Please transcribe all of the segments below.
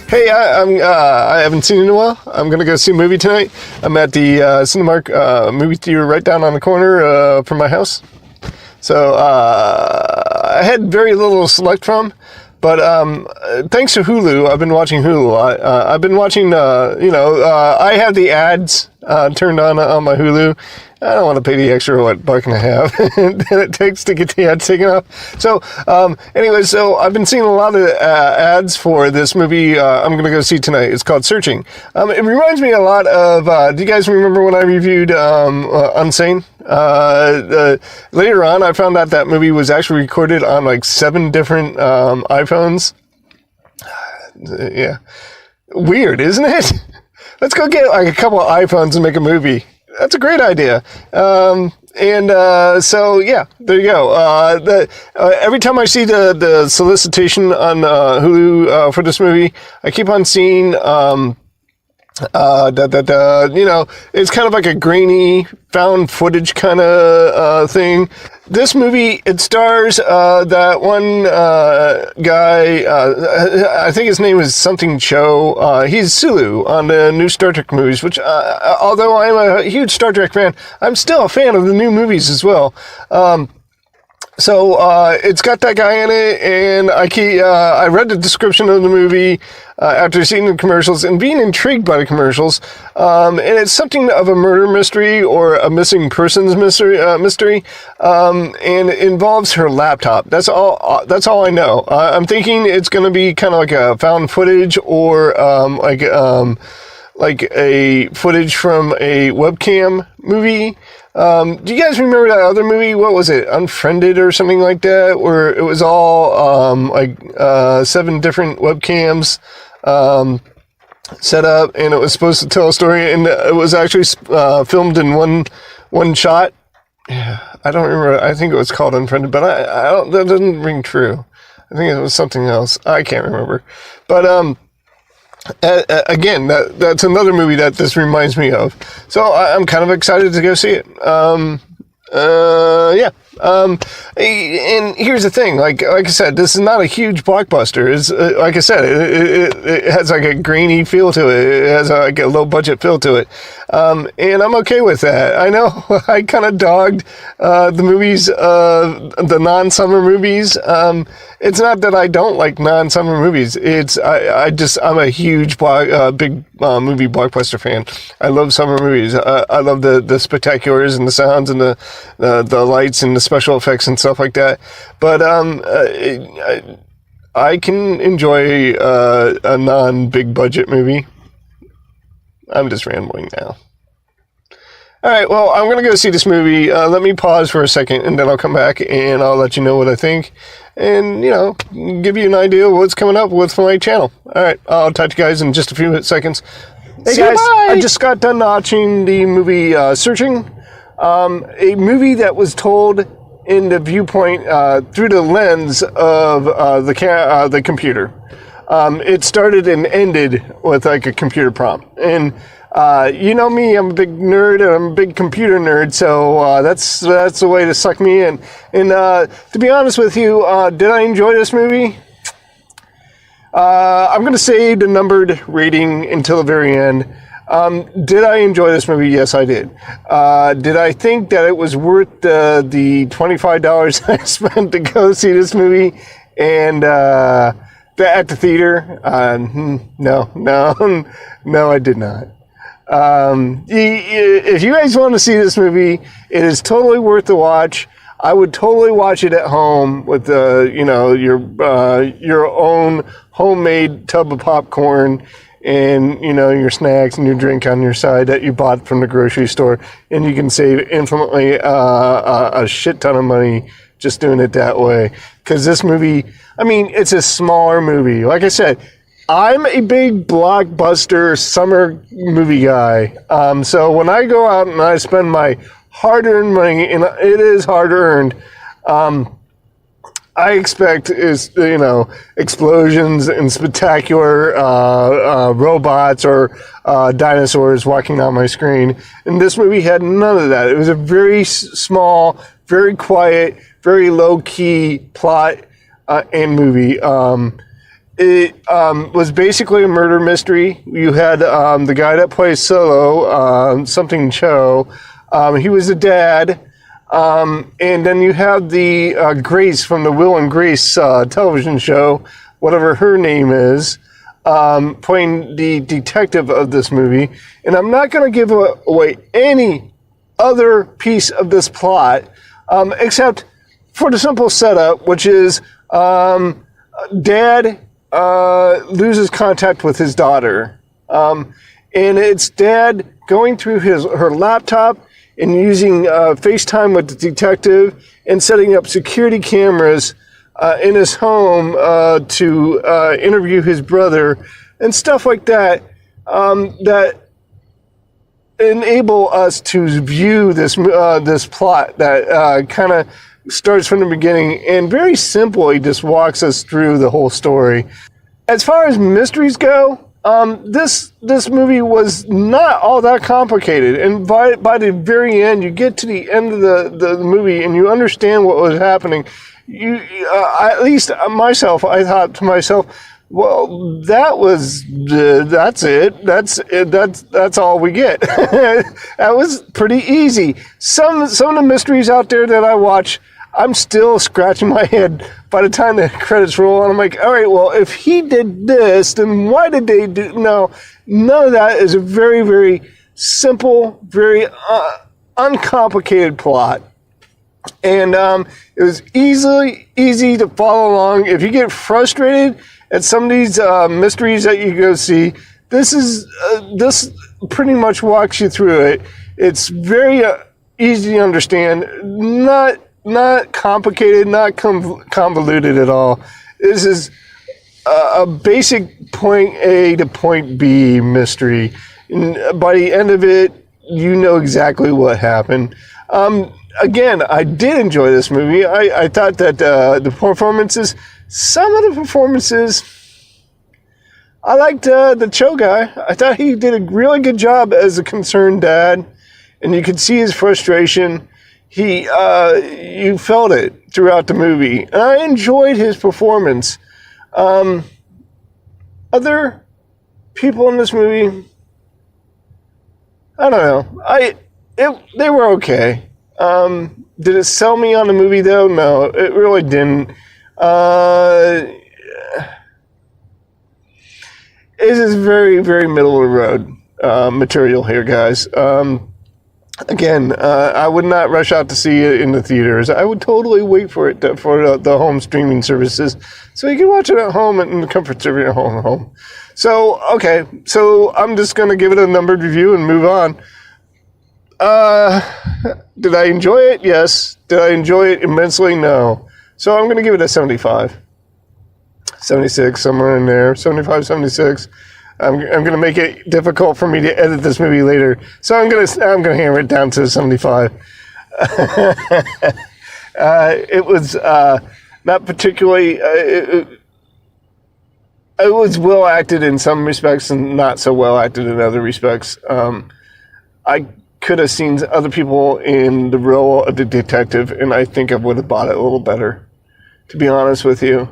Hey, I haven't seen it in a while. I'm gonna go see a movie tonight. I'm at the Cinemark movie theater right down on the corner from my house. So I had very little to select from, but thanks to Hulu, I've been watching Hulu. I've been watching. I have the ads turned on my Hulu. I don't want to pay the extra $1.50 that it takes to get the ads taken off. So, so I've been seeing a lot of ads for this movie I'm going to go see tonight. It's called Searching. It reminds me a lot of, do you guys remember when I reviewed Unsane? Later on, I found out that movie was actually recorded on like 7 different iPhones. Yeah. Weird, isn't it? Let's go get like a couple of iPhones and make a movie. That's a great idea. So yeah, there you go. Every time I see the solicitation on Hulu for this movie, I keep on seeing it's kind of like a grainy found footage kind of thing. This movie, it stars that one guy, I think his name is something Cho. He's Sulu on the new Star Trek movies, which, although I'm a huge Star Trek fan, I'm still a fan of the new movies as well. So it's got that guy in it, and I read the description of the movie after seeing the commercials and being intrigued by the commercials. And it's something of a murder mystery or a missing persons mystery, and it involves her laptop. That's all I know. I'm thinking it's going to be kind of like a found footage or like a footage from a webcam movie. Do you guys remember that other movie? What was it? Unfriended or something like that? Where it was all 7 different webcams set up, and it was supposed to tell a story, and it was actually filmed in one shot. Yeah, I don't remember. I think it was called Unfriended, but I don't. That doesn't ring true. I think it was something else. I can't remember. But again, that's another movie that this reminds me of. So I'm kind of excited to go see it. Yeah. And here's the thing, like I said, this is not a huge blockbuster. It's like I said, it has like a grainy feel to it. It has like a low budget feel to it. And I'm okay with that. I know I kind of dogged the movies, the non-summer movies. It's not that I don't like non-summer movies. It's I'm a huge big movie blockbuster fan. I love summer movies. I love the spectaculars and the sounds and the lights and the special effects and stuff like that. But I can enjoy a non-big budget movie. I'm just rambling now. All right, well, I'm going to go see this movie. Let me pause for a second, and then I'll come back, and I'll let you know what I think, and, give you an idea of what's coming up with my channel. All right, I'll talk to you guys in just a few seconds. Hey, guys, I just got done watching the movie Searching, a movie that was told in the viewpoint through the lens of the computer. It started and ended with like a computer prompt, and you know me, I'm a big nerd, and I'm a big computer nerd, so that's the way to suck me in. And to be honest with you, did I enjoy this movie? I'm going to save the numbered rating until the very end. Did I enjoy this movie? Yes, I did. Did I think that it was worth the $25 I spent to go see this movie and at the theater? No, I did not. If you guys want to see this movie, it is totally worth the watch. I would totally watch it at home with your own homemade tub of popcorn and your snacks and your drink on your side that you bought from the grocery store, and you can save infinitely a shit ton of money just doing it that way. Because this movie, it's a smaller movie. Like I said, I'm a big blockbuster summer movie guy. So when I go out and I spend my hard-earned money, and it is hard-earned, I expect explosions and spectacular robots or dinosaurs walking down my screen. And this movie had none of that. It was a very small, very quiet, very low-key plot and movie. it was basically a murder mystery. You had the guy that plays Solo, something Cho. He was the dad. And then you have the Grace from the Will and Grace television show, whatever her name is, playing the detective of this movie. And I'm not going to give away any other piece of this plot, except for the simple setup, which is Dad loses contact with his daughter. And it's Dad going through her laptop and using FaceTime with the detective and setting up security cameras in his home to interview his brother and stuff like that, that enable us to view this plot that kind of starts from the beginning and very simply just walks us through the whole story. As far as mysteries go, this movie was not all that complicated, and by the very end, you get to the end of the movie and you understand what was happening. At least myself, I thought to myself, well, that's it. That's all we get. That was pretty easy. Some of the mysteries out there that I watch, I'm still scratching my head by the time the credits roll, and I'm like, all right, well, if he did this, then why did they do? No, none of that is a very, very simple, very uncomplicated plot. And it was easy to follow along. If you get frustrated at some of these mysteries that you go see, this pretty much walks you through it. It's very easy to understand, not complicated, not convoluted at all. This is a basic point A to point B mystery. And by the end of it, you know exactly what happened. Again, I did enjoy this movie. I thought that the performances, some of the performances, I liked the Cho guy. I thought he did a really good job as a concerned dad, and you could see his frustration. You felt it throughout the movie, and I enjoyed his performance. Other people in this movie, I don't know. They were okay. Did it sell me on the movie though? No, it really didn't. It is very, very middle of the road material here, guys. Again, I would not rush out to see it in the theaters. I would totally wait for it for the home streaming services, so you can watch it at home in the comfort of your home. So, okay, so I'm just going to give it a numbered review and move on. Did I enjoy it? Yes. Did I enjoy it immensely? No. So I'm going to give it a 75. 76, somewhere in there. 75, 76. I'm going to make it difficult for me to edit this movie later. So I'm going to hammer it down to 75. It was not particularly... it was well acted in some respects and not so well acted in other respects. I could have seen other people in the role of the detective, and I think I would have bought it a little better, to be honest with you.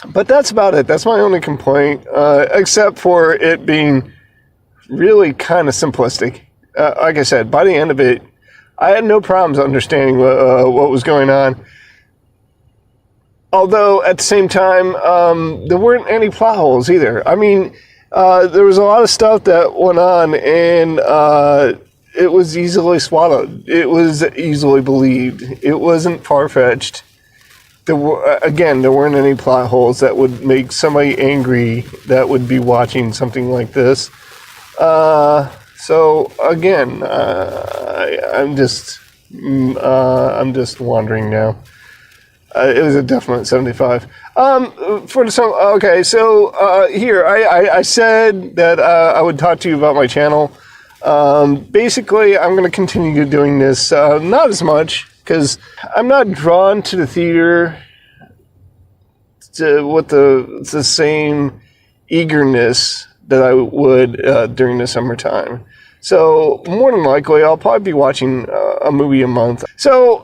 But that's about it. That's my only complaint, except for it being really kind of simplistic. Like I said, by the end of it, I had no problems understanding what was going on. Although, at the same time, there weren't any plot holes either. I mean, there was a lot of stuff that went on, and it was easily swallowed. It was easily believed. It wasn't far-fetched. There weren't any plot holes that would make somebody angry that would be watching something like this. So again, I'm just wandering now. It was a definite 75. For the song, okay, so here I said that I would talk to you about my channel. Basically, I'm going to continue doing this, not as much, because I'm not drawn to the theater with the same eagerness that I would during the summertime. So more than likely, I'll probably be watching a movie a month. So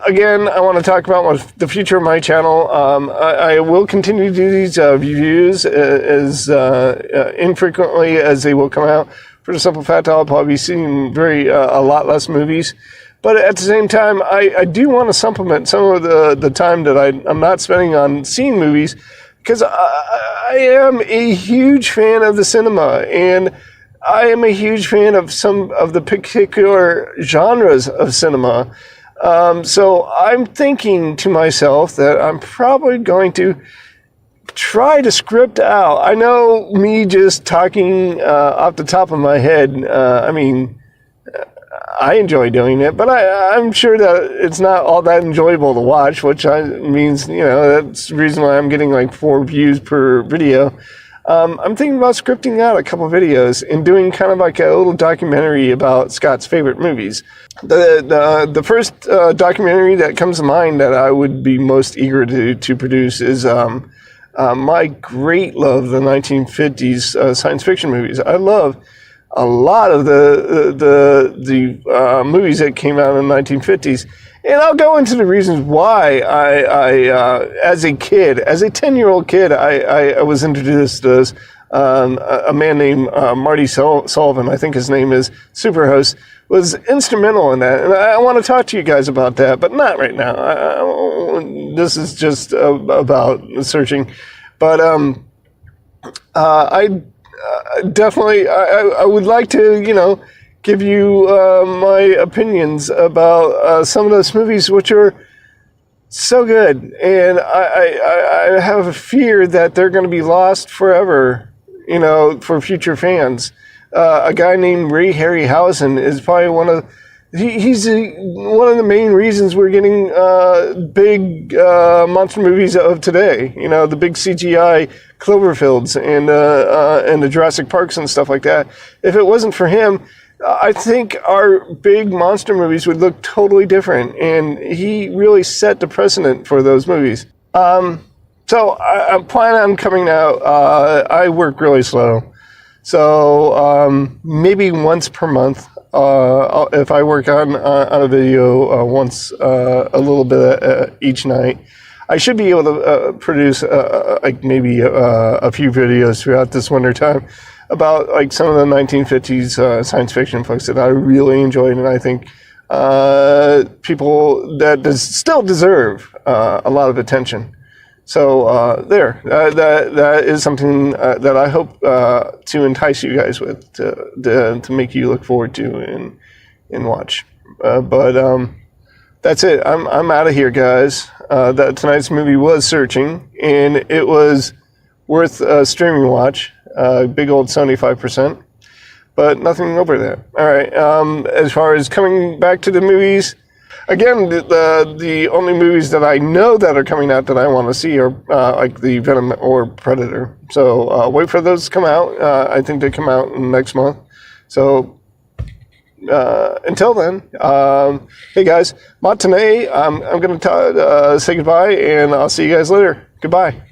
again, I want to talk about the future of my channel. I will continue to do these reviews as infrequently as they will come out. For the simple fact that I'll probably be seeing a lot less movies. But at the same time, I do want to supplement some of the time that I'm not spending on seeing movies, because I am a huge fan of the cinema, and I am a huge fan of some of the particular genres of cinema. So I'm thinking to myself that I'm probably going to try to script out. I know me just talking off the top of my head, I enjoy doing it, but I'm sure that it's not all that enjoyable to watch, which means, that's the reason why I'm getting like 4 views per video. I'm thinking about scripting out a couple videos and doing kind of like a little documentary about Scott's favorite movies. The first documentary that comes to mind that I would be most eager to produce is my great love of the 1950s science fiction movies. I love a lot of the movies that came out in the 1950s. And I'll go into the reasons why I as a 10-year-old kid, I was introduced to a man named Marty Sullivan, I think his name is, Superhost, was instrumental in that. And I want to talk to you guys about that, but not right now. This is just about searching. But definitely, I would like to, give you my opinions about some of those movies, which are so good. And I have a fear that they're going to be lost forever, for future fans. A guy named Ray Harryhausen is probably he's one of the main reasons we're getting big monster movies of today. The big CGI Cloverfields and the Jurassic Parks and stuff like that. If it wasn't for him, I think our big monster movies would look totally different, and he really set the precedent for those movies. So I'm planning on coming out. I work really slow, so maybe once per month. If I work on a video once a little bit each night, I should be able to produce maybe a few videos throughout this winter time about like some of the 1950s science fiction books that I really enjoyed, and I think people that still deserve a lot of attention. So that is something that I hope to entice you guys with, to make you look forward to and watch. But that's it. I'm out of here, guys. Tonight's movie was Searching, and it was worth a streaming watch. Big old 75%, but nothing over that. All right. As far as coming back to the movies, again, the only movies that I know that are coming out that I want to see are like the Venom or Predator. So wait for those to come out. I think they come out next month. So until then, hey guys, Matane, I'm going to say goodbye, and I'll see you guys later. Goodbye.